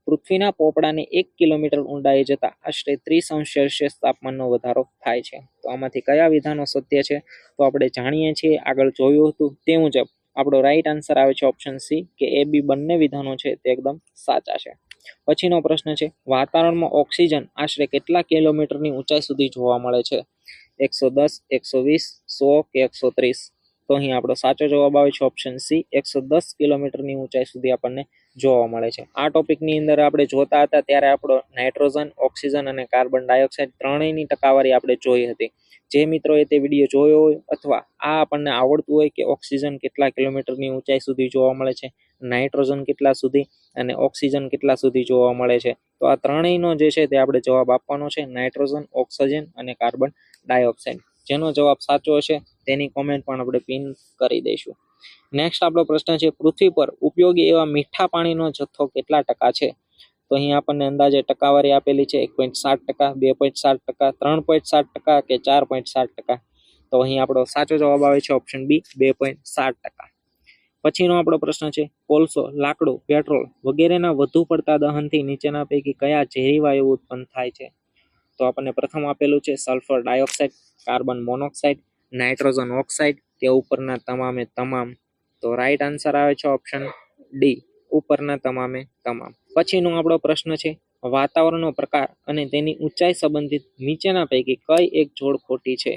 પૃથ્વીના પોપડાને 1 કિલોમીટર ઊંડાઈ જતા આશરે 30°C તાપમાનનો વધારો થાય છે. તો આમાંથી કયા વિધાનો સત્ય છે? તો આપણે જાણીએ છીએ, આગળ જોયું હતું તે મુજબ આપણો રાઈટ આન્સર આવે છે ઓપ્શન સી, કે એ બી બંને વિધાનો છે તે એકદમ સાચા છે. પછીનો પ્રશ્ન છે, વાતાવરણમાં ઓક્સિજન આશરે કેટલા કિલોમીટરની ઊંચાઈ સુધી જોવા મળે છે? 110, 120, 100 કે 130? તો અહીં આપણો સાચો જવાબ આવે છે ઓપ્શન સી, 110 કિલોમીટરની ઊંચાઈ સુધી આપણને જોવા મળે છે. આ ટોપિકની અંદર આપણે જોતા હતા ત્યારે આપણો નાઇટ્રોજન, ઓક્સિજન અને કાર્બન ડાયોક્સાઇડ ત્રણેયની ટકાવારી આપણે જોઈ હતી. જે મિત્રોએ તે વિડીયો જોયો હોય અથવા આ આપણને આવડતું હોય કે ઓક્સિજન કેટલા કિલોમીટરની ઊંચાઈ સુધી જોવા મળે છે, નાઇટ્રોજન કેટલા સુધી અને ઓક્સિજન કેટલા સુધી જોવા મળે છે, તો આ ત્રણેયનો જે છે તે આપણે જવાબ આપવાનો છે, નાઇટ્રોજન, ઓક્સિજન અને કાર્બન ડાયોક્સાઇડ. જેનો જવાબ સાચો હશે તેની કોમેન્ટ પણ આપણે પિન કરી દઈશું. નેક્સ્ટ આપણો પ્રશ્ન છે, પૃથ્વી પર ઉપયોગી એવા મીઠા પાણીનો જથ્થો કેટલા ટકા છે? તો અહીં આપણને અંદાજે ટકાવારી આપેલી છે 1.7%, 2.7%, 3.7% કે 4.7%? તો અહીં આપણો સાચો જવાબ આવે છે ઓપ્શન બી 2.7%. પછીનો આપણો પ્રશ્ન છે, કોલસો, લાકડું, પેટ્રોલ વગેરેના વધુ પડતા દહનથી નીચેના પૈકી કયા ઝેરી વાયુ ઉત્પન્ન થાય છે? તો આપણને પ્રથમ આપેલું છે sulphur dioxide, carbon monoxide, nitrogen oxide કે ઉપરના તમામે તમામ. તો રાઈટ આન્સર આવે છે ઓપ્શન ડી, ઉપરના તમામે તમામ. પછીનો આપણો પ્રશ્ન છે, વાતાવરણનો પ્રકાર અને તેની ઊંચાઈ સંબંધિત નીચેના પૈકી કઈ એક જોડ ખોટી છે?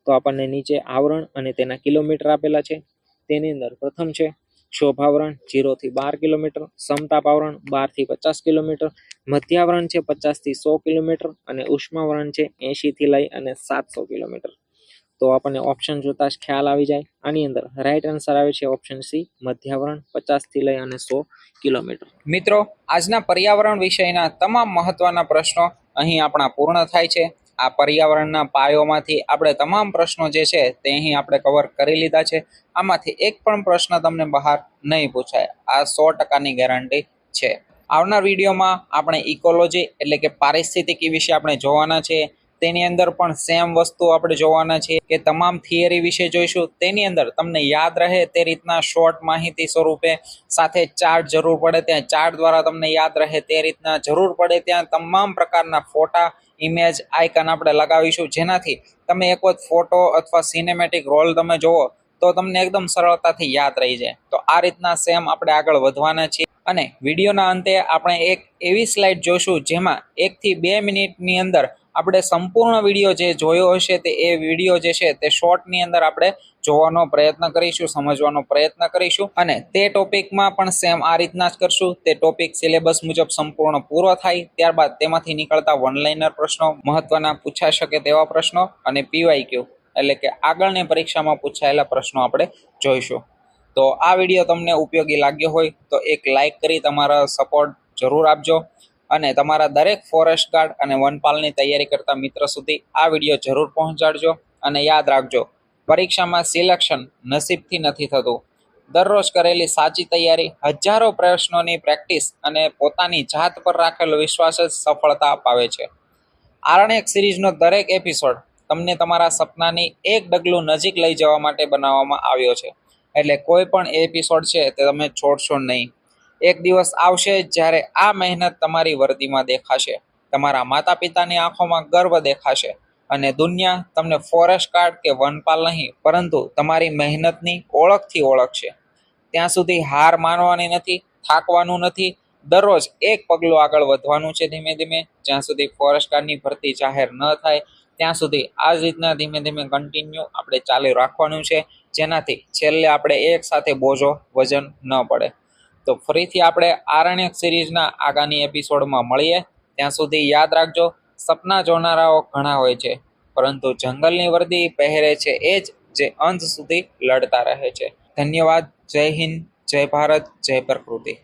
તો આપણને નીચે આવરણ અને તેના કિલોમીટર આપેલા છે. તેની અંદર પ્રથમ છે શોભાવરણ 0 થી 12 કિલોમીટર, સમતાપાવરણ 12 થી 50 કિલોમીટર, મધ્યાવરણ છે 50 થી 100 કિલોમીટર અને ઉષ્માવરણ છે 80 થી લઈ અને 700 કિલોમીટર. તો આપણને ઓપ્શન જોતા જ ખ્યાલ આવી જાય. આની અંદર રાઈટ આન્સર આવે છે ઓપ્શન સી, મધ્યાવરણ 50 થી લઈ અને 100 કિલોમીટર. મિત્રો, આજના પર્યાવરણ વિષયના તમામ મહત્વના પ્રશ્નો અહીં આપણા પૂર્ણ થાય છે. આ પર્યાવરણના પાયોમાંથી આપણે તમામ પ્રશ્નો જે છે તે અહીં આપણે કવર કરી લીધા છે. આમાંથી એક પણ પ્રશ્ન તમને બહાર નહીં પૂછાય, આ 100%ની ગેરંટી છે. આવનાર વિડીયોમાં આપણે ઇકોલોજી એટલે કે પારિસ્થિતિકી વિશે આપણે જોવાના છે. તેની અંદર પણ સેમ વસ્તુ આપણે જોવાના છે કે તમામ થિયરી વિશે જોઈશું. તેની અંદર તમને યાદ રહે તે રીતના શોર્ટ માહિતી સ્વરૂપે, સાથે ચાર્ટ જરૂર પડે ત્યાં ચાર્ટ દ્વારા તમને યાદ રહે તે રીતના, જરૂર પડે ત્યાં તમામ પ્રકારના ફોટા, ઇમેજ, આઇકન આપણે લગાવીશું, જેનાથી તમે એક વખત ફોટો અથવા સિનેમેટિક રોલ તમે જોવો તો તમને એકદમ સરળતાથી યાદ રહી જાય. તો આ રીતના સેમ આપણે આગળ વધવાના છીએ. અને વિડીયોના અંતે આપણે એક એવી સ્લાઇડ જોશું જેમાં 1 થી 2 મિનિટની અંદર આપણે સંપૂર્ણ વિડીયો જે જોયો હશે તે એ વિડીયો જે છે તે શોર્ટની અંદર આપણે જોવાનો પ્રયત્ન કરીશું, સમજવાનો પ્રયત્ન કરીશું. અને તે ટોપિકમાં પણ સેમ આ રીતના જ કરશું. તે ટોપિક સિલેબસ મુજબ સંપૂર્ણ પૂરો થાય ત્યારબાદ તેમાંથી નીકળતા વન લાઇનર પ્રશ્નો, મહત્વના પૂછાઈ શકે તેવા પ્રશ્નો અને પીવાયક્યુ એટલે કે આગળની પરીક્ષામાં પૂછાયેલા પ્રશ્નો આપણે જોઈશું. તો આ વિડીયો તમને ઉપયોગી લાગ્યો હોય તો એક લાઇક કરી તમારા સપોર્ટ જરૂર આપજો અને તમારા દરેક ફોરેસ્ટ ગાર્ડ અને વનપાલની તૈયારી કરતા મિત્ર સુધી આ વિડીયો જરૂર પહોંચાડજો. અને યાદ રાખજો, પરીક્ષામાં સિલેક્શન નસીબથી નથી થતું. દરરોજ કરેલી સાચી તૈયારી, હજારો પ્રશ્નોની પ્રેક્ટિસ અને પોતાની જાત પર રાખેલો વિશ્વાસ જ સફળતા અપાવે છે. આરણ્યક સિરીઝનો દરેક એપિસોડ તમને તમારા સપનાની એક ડગલું નજીક લઈ જવા માટે બનાવવામાં આવ્યો છે. એટલે કોઈ પણ એપિસોડ છે તે તમે છોડશો નહીં. એક દિવસ આવશે જ્યારે આ મહેનત તમારી વર્દીમાં દેખાશે, તમારા માતા પિતાની આંખોમાં ગર્વ દેખાશે અને દુનિયા તમને ફોરેસ્ટ ગાર્ડ કે વનપાલ નહીં પરંતુ તમારી મહેનતની ઓળખથી ઓળખશે. ત્યાં સુધી હાર માનવાની નથી, થાકવાનું નથી. દરરોજ એક પગલું આગળ વધવાનું છે ધીમે ધીમે. જ્યાં સુધી ફોરેસ્ટ ગાર્ડની ભરતી જાહેર ન થાય ત્યાં સુધી આ જ રીતના ધીમે ધીમે કન્ટિન્યુ આપણે ચાલુ રાખવાનું છે, જેનાથી છેલ્લે આપણે એક સાથે બોજો વજન ન પડે. તો ફરીથી આપણે આરણ્યક સિરીઝના આગામી એપિસોડમાં મળીએ. ત્યાં સુધી યાદ રાખજો, સપના જોનારાઓ ઘણા હોય છે પરંતુ જંગલની વર્દી પહેરે છે એ જ જે અંત સુધી લડતા રહે છે. ધન્યવાદ. જય હિન્દ, જય ભારત, જય પ્રકૃતિ.